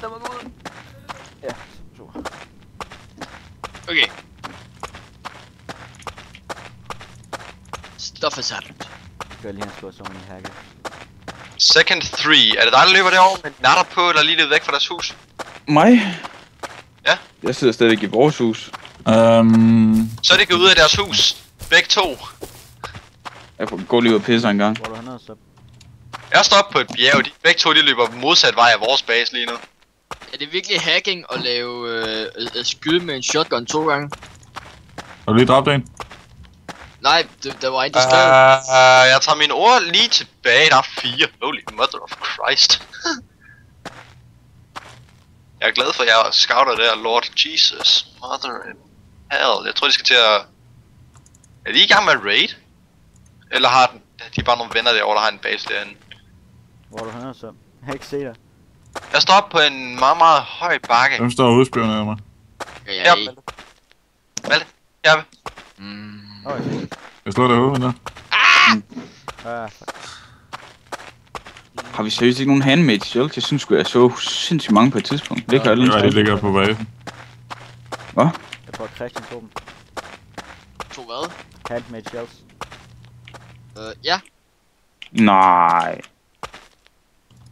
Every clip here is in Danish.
Der var god. Ja, super. Okay. Stuff is happened. Gør lige, han slår så many hackers. Second 3. Er det dig, der løber derovre med natter på, eller lige lidt væk fra deres hus? Mig? Ja. Jeg sidder stadig i vores hus. Så er det gået ud af deres hus. Begge to. Jeg får gå lige ud og pisse en gang. Hvor er du henne, så? Jeg står op på et bjerg. Begge to de løber modsat vej af vores base lige nu. Er det virkelig hacking at lave at skyde med en shotgun 2 gange? Har du lige dræbt en? Nej, der var en der skrev. Jeg tager mine ord lige tilbage. Der er 4. Holy mother of Christ. Jeg er glad for, at jeg scouter der, Lord Jesus. Mother in hell. Jeg tror, de skal til at... Er de i gang med at raid? Eller har de bare nogle venner derovre, der har en base derinde? Hvor er du henne, så? Jeg kan ikke se dig. Jeg står op på en meget, meget høj bakke. Hvem står og udspionerer mig? Ja, Malte. Jeppe. Jeg slår dig i hovedet, der. Har vi seriøst ikke nogen handmade shield? Jeg synes jeg så sindssygt mange på et tidspunkt. Det kan alle. Ja, de ligger på basen. Hvad? Jeg tror, Christian tog dem. To hvad? Handmade shells. Ja. Nej.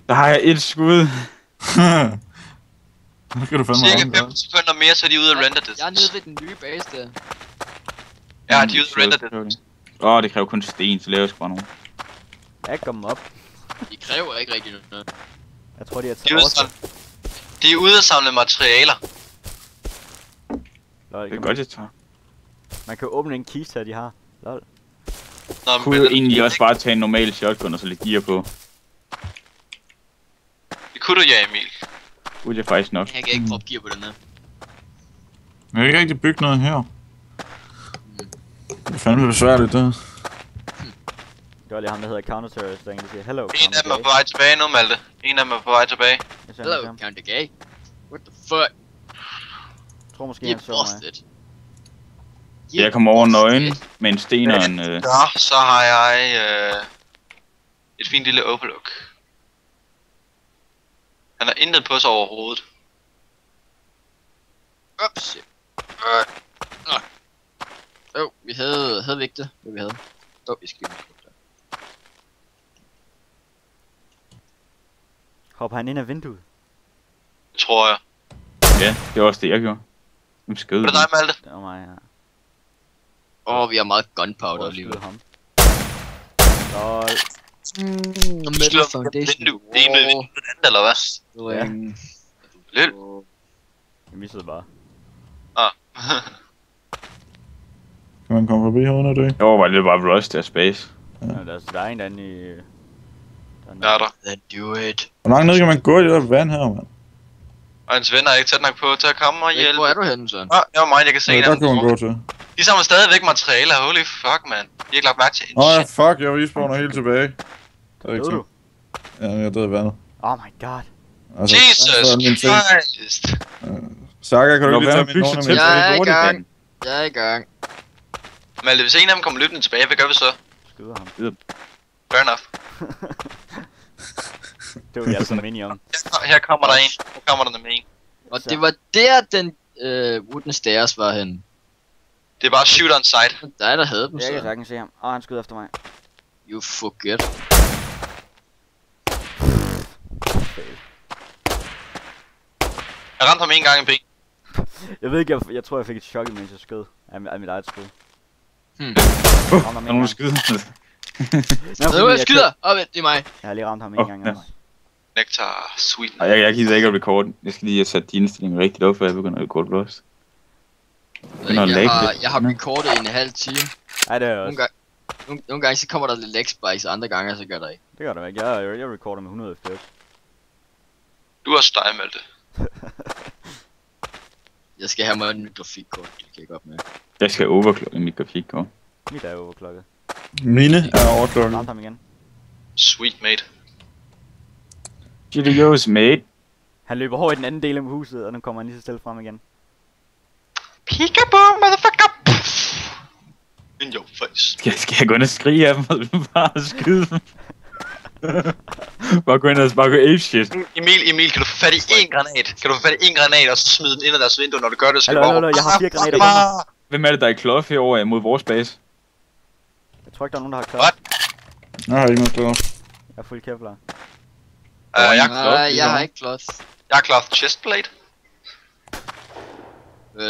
Der har jeg et skud. Nu skal du fandme Cirka ramme 5 sekunder mere, så er de ude af render distance. Jeg er nede ved den nye base der. Ja, de er ude af render distance. Det kræver kun sten, så laver jeg sgu bare nogen. Jeg kom op. De kræver ikke rigtig noget. Jeg tror, de er De er ude taget at de er ude at samle materialer. Lol, Det er godt, jeg tager. man kan åbne en kiste her, de har. Lol. Nå, Jeg kunne jo egentlig også bare tage en normal shotgun og så lidt gear på. Det kunne du, ja, Emil. Uden jeg faktisk nok. Jeg kan ikke droppe gear på den her. Jeg kan ikke rigtig bygge noget her. Det er fandme besværligt, det. Det var lige ham, der hedder Counter-Terrorist, der egentlig siger, hello, En af dem er på vej tilbage nu, Malte. En af dem er på vej tilbage. Hello, Counter Gay. What the fuck? Jeg tror måske, You're han så mig. busted. Jeg kommer over nøgen med en sten og en... Ja, så har jeg et fint lille overlook. Han har intet på sig overhovedet. Ups. Vi havde vi ikke det? Vi havde. Vi skal Hopper han ind af vinduet? Det tror jeg. Ja, det var også det, jeg gjorde. Hvem skød Er det dig, Malte? Det var mig, ja. vi har meget gunpowder lige nu. ham. Lol. Metal Foundation. Vindue. Det ene ved vinduet, det andet, eller hvad? Ja. Løl. Jeg missede bare. Kan man komme forbi herunder, det? Jeg overvejede lidt bare rush der space. Ja. Der er en derinde i... Der er der. Then do it. Hvor langt ned kan man gå i det der vand her, mand? Og hans venner er ikke tæt nok på til at komme og hjælpe. Hvor er du henne, så? Det var mig, jeg kan se Ja, en der af kan man dem. gå til. De samler stadigvæk materialer. Holy fuck, man. De har ikke lagt mærke til en Ja, shit. fuck, jeg respawner helt tilbage. Det er ikke Ved du? Ja, jeg døde i vandet. Oh my god. Altså, Jesus så er min ting. Christ. Saga, kan du ikke lige tage bygge min sig nogle af til, mine Jeg er i for det er gang. Jeg er i gang. Malte, hvis en af dem kommer løbende tilbage, hvad gør vi så? Skyder ham. Fair enough. Det var jeg så menig om. Her kommer der en. Her kommer der med en. Og det var der, den wooden stairs var henne. Det er bare shoot on sight. Dig, der havde dem, Jeg kan så. sagtens se ham. Han skyder efter mig. You forget. Jeg ramte ham en gang i ben. Jeg ved ikke, jeg tror jeg fik et chok, mens jeg skød af mit eget skud. Der er nogen, der skyder. Så jeg skyder! Det er mig. Jeg har lige ramt ham en gang. Ja. Nectar, sweet. Ej, jeg gider ikke at recorde. Jeg skal lige have sat de indstillinger rigtigt op, før jeg begynder at recorde blåst. Jeg har recordet en halv time. Ej, det er også. Nogle gange så kommer der lidt lag spikes, andre gange så gør der ikke. Det gør der ikke. Jeg recorder med 100 FPS. Du er også dig, Malte. Jeg skal have mig en nyt grafikkort, det kan jeg godt med. Jeg skal overclocke mit grafikkort. Mit er overklokket. Mine er overklokken. Ramte ham igen. Sweet mate. Cheerios, mate. Han løber over i den anden del af huset, og nu kommer han lige så stille frem igen. Peekaboo, motherfucker! In your face. Skal jeg gå ind og skrige af dem, og bare skyde dem? Bare gå ind og bare gå ape shit. Emil, kan du få fat i en granat? Kan du få fat i en granat, og så smide den ind ad deres vindue, når du gør det, skal Hallo, jeg har 4 granater på mig. Hvem er det, der er i cloth herovre mod vores base? Jeg tror ikke, der er nogen, der har klart. What? Jeg har ikke noget klar. Jeg er fuld kevlar. Jeg har ikke cloth. Jeg har cloth chestplate.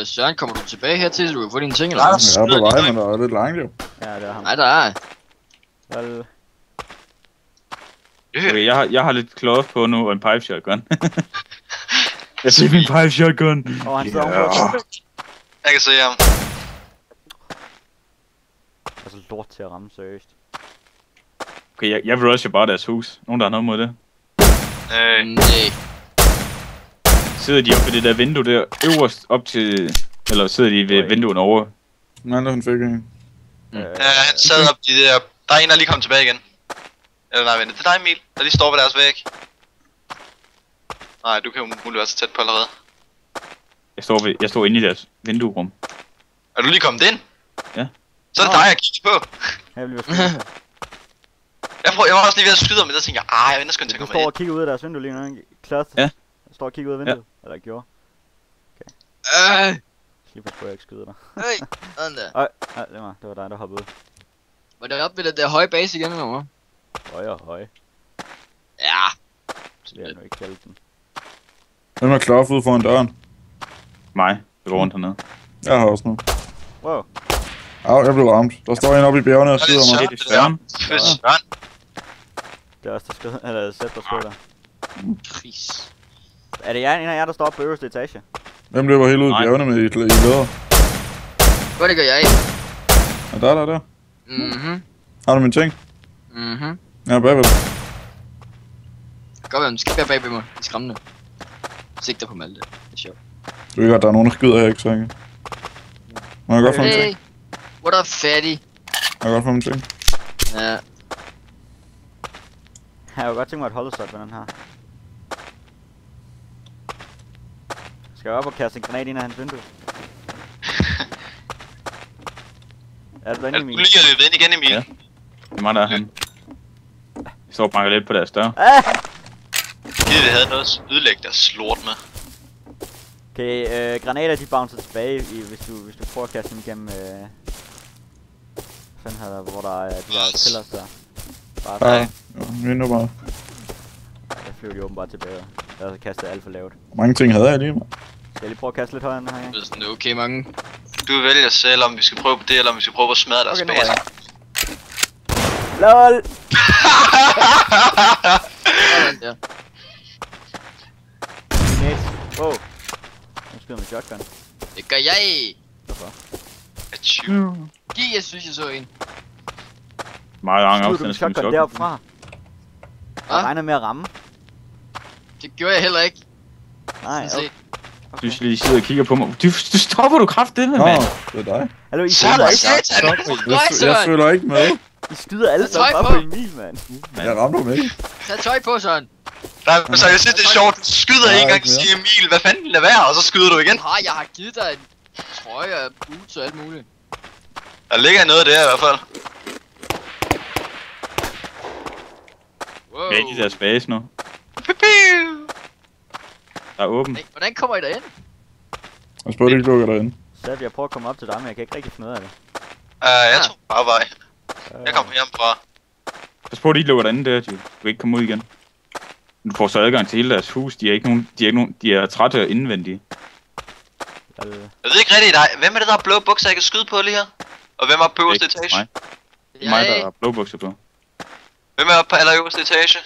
Søren, kommer du tilbage hertil, så du kan få dine ting, eller Nej, hvad? Jeg er på vej, men der er lidt langt jo. Ja, det er ham. Nej, der er. Vel, Okay, jeg har lidt cloth på nu og en pipe shotgun. Jeg fik min pipe shotgun. han sidder ovenpå. Jeg kan se ham. Altså lort til at ramme, seriøst. Okay, jeg rusher bare deres hus. Nogen der har noget mod det. Nej. Sidder de oppe ved det der vindue der øverst op til... Eller sidder de ved vinduet over? Nej, hun fik en. Han sad op de der... Der er en, der lige kom tilbage igen. Eller nej, vent, det er dig, Emil, der lige står ved deres væg. Nej, du kan jo muligt være så tæt på allerede. Jeg står inde i deres vinduerum. Er du lige kommet ind? Ja. Så er det dig, jeg kigger på. Jeg bliver skyde. Jeg var også lige ved at skyde ham, men der tænker jeg, jeg venter sgu til at Du komme står ind. og kigger ud af deres vindue lige nu, ikke? Klart. Ja. Jeg står og kigger ud af vinduet. Eller gjorde. Lige pas på, at jeg ikke skyder dig. Sådan der. Nej, det var dig, der hoppede ud. Var det oppe ved den der høje base igen, eller hvad? Høj. Ja. Så vil jeg nu ikke kalde den. Hvem er klar ude foran døren? Mig. Jeg går rundt hernede. Jeg har også noget. Wow. Au, jeg blev ramt. Der står en oppe i bjergene og skyder mig. Det er Søren. Fedt, Søren. Det er også der skød, eller sæt der skød der. Pris. Er det en af jer, der står på øverste etage? Hvem løber helt ud i Nej. bjergene med i læder? Hvad det gør jeg ikke? Og der. Mhm. Har du min ting? Mhm. Ja, bagved. Godt være, du skal være bag ved mig. Det er skræmmende. Sigter på Malte. Det er sjovt. Du ved godt, der er nogen, der skyder her, ikke så ikke? Må jeg godt få min ting? Hey. What up, fatty? Må jeg godt få min ting? Ja. Jeg har jo godt tænkt mig at holde sig med den her. Skal jeg op og kaste en granat ind af hans vindue? Er du derinde, Er du Emil? lige at løbe ind igen, Emil? Ja. Det er mig, der er han. Jeg står og banker lidt på deres dør. Det havde noget ødelægge deres lort med. Okay, granater de bouncer tilbage, hvis du prøver at kaste dem igennem, fanden her, hvor der er de der pillars der. Bare Ja, vindue bare. jeg flyver de åbenbart tilbage. Jeg har kastet alt for lavt. Hvor mange ting havde jeg lige, mand? Skal jeg lige prøve at kaste lidt højere end her, ikke? Det er sådan okay mange. Du vælger selv, om vi skal prøve på det, eller om vi skal prøve på at smadre deres Okay, nu base. LOL! Sådan der. Nice. Wow. Nu skyder med shotgun. Det gør jeg. Hvorfor? Achoo. Jeg synes, jeg så en. Meget lang Skyder du afstand. med skal vi shotgun chokke. deroppe fra? Jeg regner med at ramme. Det gjorde jeg heller ikke. Nej, Sådan okay. set. Du lige sidder og kigger på mig. Du stopper du kraftedeme, Nå, mand. det er dig. Hallo, I Så skyder er alle satan! Jeg føler ikke med. I skyder alle Tag tøj sammen på. bare på Emil, mand. Jeg ramte ham ikke. Tag tøj på, Søren. Nej, så jeg synes det er sjovt. Du skyder Nej, en gang ikke og mere. siger Emil, hvad fanden lad være, og så skyder du igen. Jeg har givet dig en trøje og boots og alt muligt. Der ligger noget der i hvert fald. Wow. Jeg er i deres base nu. Der er åben. Hey, hvordan kommer I derind? Jeg spørger, de ikke lukker derinde. Så jeg prøver at komme op til dig, men jeg kan ikke rigtig finde ud af det. Jeg tror bare vej. Jeg kommer hjemmefra. Pas på, at de ikke lukker derinde der, du kan ikke komme ud igen. Du får så adgang til hele deres hus. De er trætte indvendige. Jeg ved ikke rigtigt dig. Hvem er det, der har blå bukser, jeg kan skyde på lige her? Og hvem er på øverste etage? Mig. Det er mig, der har blå bukser på. Hvem er på allerøverste etage?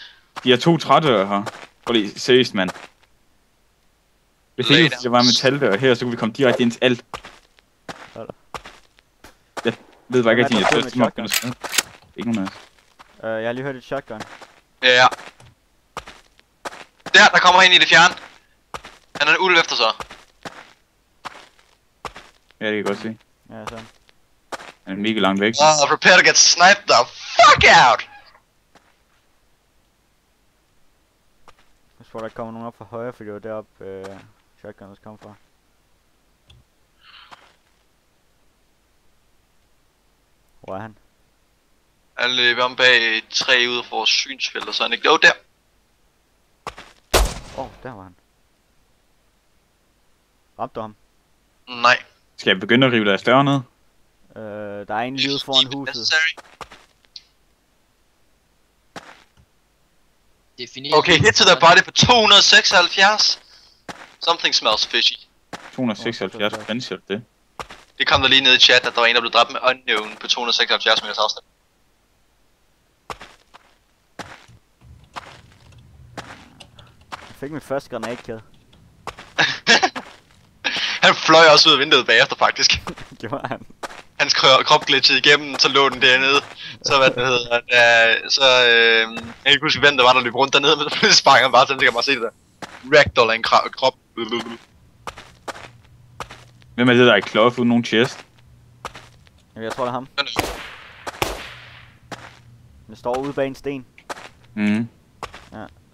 De er 2 trædøre her. Prøv lige, seriøst, mand. Hvis ikke det var metaldør her, så kunne vi komme direkte ind til alt. Jeg ved bare ikke, at de er største små. Ikke nogen af os. Jeg har lige hørt et shotgun. Ja. Der kommer en i det fjerne. Han er en ulv efter sig. Ja, det kan jeg godt se. Ja, så. Han er mega langt væk. Prepare to get sniped the fuck out! Jeg tror, der kommer nogen op fra højre, for det var deroppe, shotgun også kom fra. Hvor er han? Han løber om bag 3 ud af vores synsfelt, og så er han ikke... Jo, der! Der var han. Ramte du ham? Nej. Skal jeg begynde at rive deres døre ned? Der er en lige ude foran huset. Definer. Okay, hit to the body på 276. Something smells fishy. 276, hvordan siger du det? Det kom der lige ned i chat, at der var en, der blev dræbt med unknown på 276 meters afstand. Jeg fik min første granatkæde. Han fløj også ud af vinduet bagefter, faktisk. Det var han. Hans krop glitchede igennem, så lå den dernede. Så hvad det hedder, jeg kan ikke huske hvem der var, der løb rundt dernede, men så sprang han bare til, så kan man bare se det der. Ragdoll af en krop. Hvem er det, der er kloddet uden nogen chest? Jamen, jeg tror det er ham. Den står ude bag en sten. Mhm.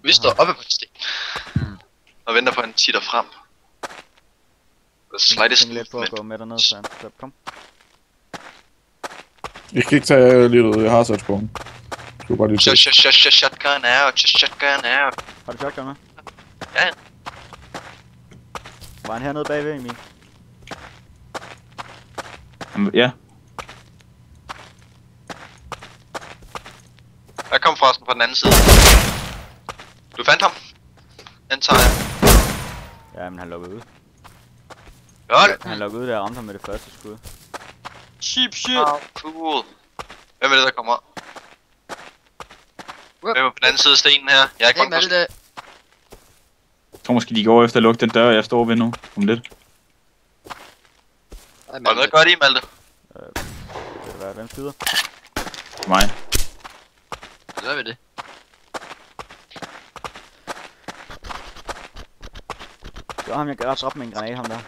Vi står oppe på en sten. Og venter på, at han titter frem. Jeg tænker lidt på at gå med dernede, så kom. Jeg kan ikke tage lidt ud, jeg har sat skoven. Du bare lige til. Shotgun out, shotgun out. Har du shotgun med? Ja. Var han hernede bagved, Emil? Ja. Jeg kom forresten fra den anden side. Du fandt ham? Den tager jeg. Ja, men han lukkede ud. Godt. Han lukkede ud, da jeg ramte ham med det første skud. Cheap shit. Cool. Hvem er det, der kommer? Hvem er på den anden side af stenen her? Jeg er ikke bange for det? Jeg tror måske de går efter at lukke den dør, jeg står ved nu. Om lidt. Har du noget godt i, Malte? Hvem skyder? Mig. Hvad ved det? Det var ham, jeg gør op med en granat, ham der.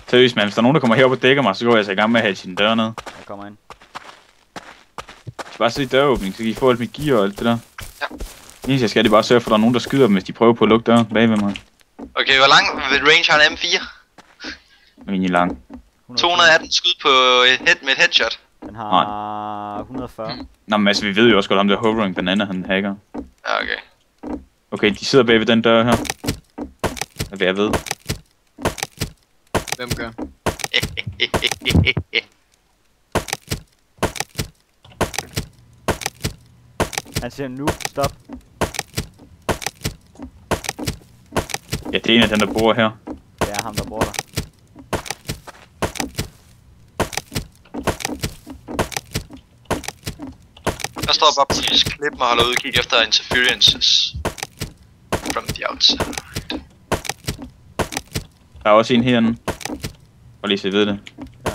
Seriøst, man. Hvis der er nogen, der kommer herop og dækker mig, så går jeg så i gang med at have sin dør ned. Jeg kommer ind. Jeg skal bare se døråbning, så kan I få alt mit gear og alt det der. Ja. Eneste jeg skal, det bare sørge for, at der er nogen, der skyder dem, hvis de prøver på at lukke døren bagved mig. Okay, hvor lang range har en M4? Egentlig lang. 218 skud på med et headshot. Den har 140. Nå, men altså, vi ved jo også godt om det er hovering banana, han hacker. Ja, okay. Okay, de sidder bagved den dør her. Hvad jeg ved. Hvem gør? Han siger nu, stop. Ja, det er en af dem, der bor her. Det er ham, der bor der. Jeg står bare politisk klip og holder udkig efter interferences from the outside. Der er også en herinde. Og lige så I ved det. Ja.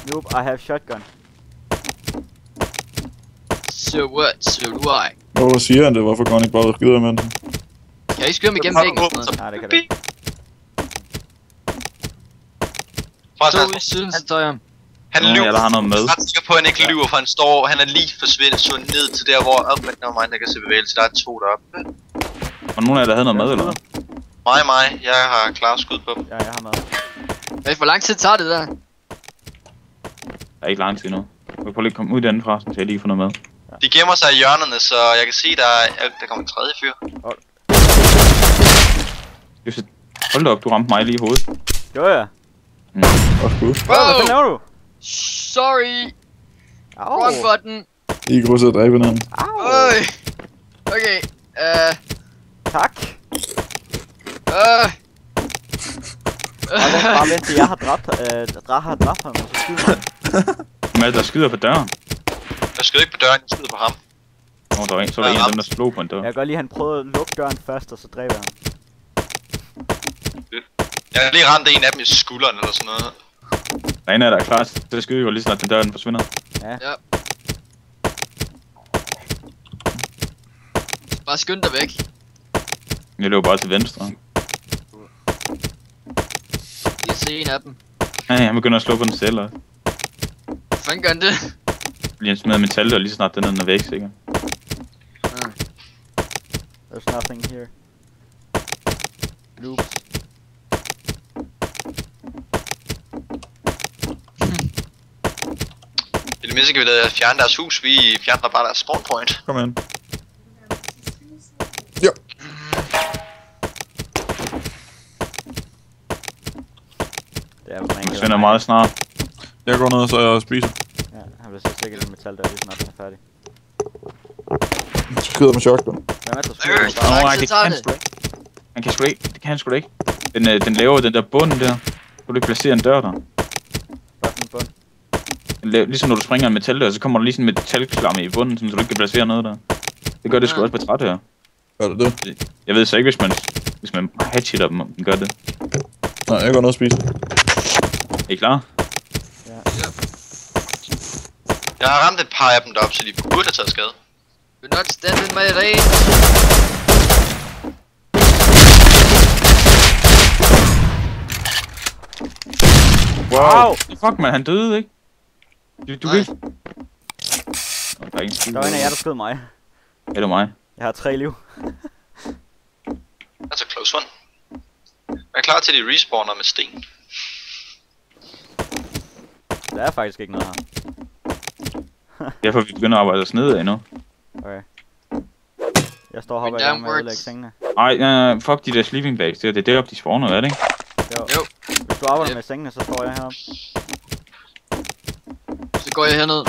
Nope, I have shotgun. So what? So do I. Hvorfor siger han det? Hvorfor går han ikke bare ud og skyder med den? Kan jeg ikke skyde ham igennem væggen og sådan noget? Nej, det kan det ikke. Så ud i siden, så tager jeg ham. Han Nogen af lyver. jer, der har noget med. Jeg er ret sikker på, at han ikke lyver, for han er lige forsvindet ned til der, hvor... men der var der kan se bevægelse. Der er 2 deroppe. Og nogen af jer, der havde noget med, eller hvad? Mig. Jeg har klar skud på dem. Ja, jeg har med. Hvor lang tid tager det der? Der er ikke lang tid nu. Jeg prøver lige at komme ud i den fra, så jeg lige får noget med. De gemmer sig i hjørnerne, så jeg kan se, der kommer en tredje fyr. Hold da op, du ramte mig lige i hovedet. Jo ja. Og skud. Hvad laver du? Sorry. Wrong button. I kan sidde og dræbe hinanden. Øj. Okay. Tak. Bare vent til jeg har dræbt ham, og så skyder han. Hvem er det, der skyder på døren? Jeg skyder ikke på døren, jeg skyder på ham. Der var en, så var der en af dem, der slog på en dør. Jeg kan godt lide, at han prøvede at lukke døren først, og så dræber han. Jeg har lige ramt en af dem i skulderen eller sådan noget. Der er en af der er klar til at skyde jo lige snart den dør den forsvinder. Ja. Bare skynd dig væk. Jeg løber bare til venstre. se en af dem. Ja, han begynder at slå på den selv også. Hvor fanden gør han det? Fordi han smider metal, og lige så snart den er væk, sikkert. There's nothing here. Loops. I det mindste kan vi da fjerne deres hus, vi fjerner bare deres spawn point. Kom ind. Det er, man Han forsvinder meget snart. Jeg går ned, så jeg spiser. Ja, han bliver så sikkert en metal, der lige snart den er færdig. Så skyder med shotgun. Hvem er det, der skyder mig Hvor bare? lang Nej, tid det tager kan det? sgu ikke. Han kan sgu ikke. Det kan han sgu da ikke. Den laver den der bund der. Du kan ikke placere en dør der. Bare sådan en bund. Ligesom når du springer en metaldør, så kommer der lige sådan en metalklamme i bunden, så du ikke kan placere noget der. Det gør det sgu også på træt her. Gør det det? Jeg ved så ikke, hvis man hatchetter dem, om den gør det. Nej, jeg går ned og spiser. Er I klar? Ja. Jeg har ramt et par af dem deroppe, så de burde have taget skade. You're not standing my rain. Wow! Fuck man, han døde ikke? Du Nej. ikke? Nå, der er ingen skid. Der var en af jer, der skød mig. Er det mig? Jeg har 3 liv. That's a close one. Jeg er klar til de respawner med sten. Der er faktisk ikke noget her. Derfor vi begynder at arbejde os nedad nu. Okay. Jeg står og hopper i When gang med at downwards. ødelægge sengene. Ej, fuck de der sleeping bags. Det er deroppe, de spawner, er det ikke? Jo. Hvis du arbejder med sengene, så står jeg heroppe. Så går jeg herned.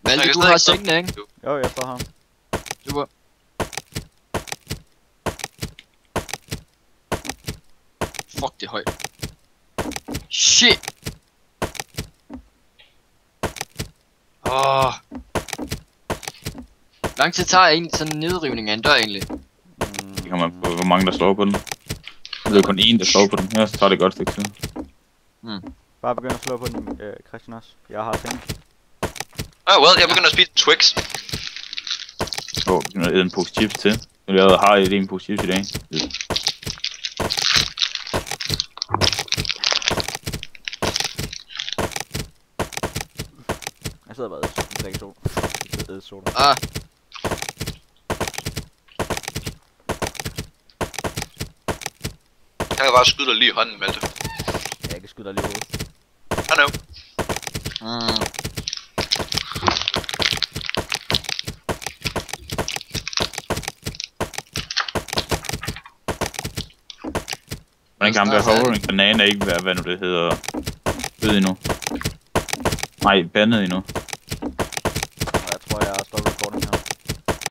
Malte, kan du stadig har ikke stå. sengene, ikke? Jo, jeg står her. Super. Fuck, det er højt. Shit! Åh. Lang tid tager egentlig sådan en nedrivning af en dør egentlig? Det kommer an på, hvor mange der slår på den. Det er kun én, der slår på den her, så tager det godt stykke tid. Bare begynd at slå på den, Christian også. Jeg har seng. Jeg begynder at spise Twix. Åh, vi kan en pose chips til. Jeg har en pose chips i dag. Jeg sidder bare og drikker sol. Jeg sidder og æder soda. Ah, Jeg kan bare skyde dig lige i hånden med det. Jeg kan skyde dig lige i hovedet. I know. Hvordan kan ham der hovering banana ikke være, hvad nu det hedder, død endnu? Nej, bandet endnu. Og jeg tror, jeg har stoppet recording her.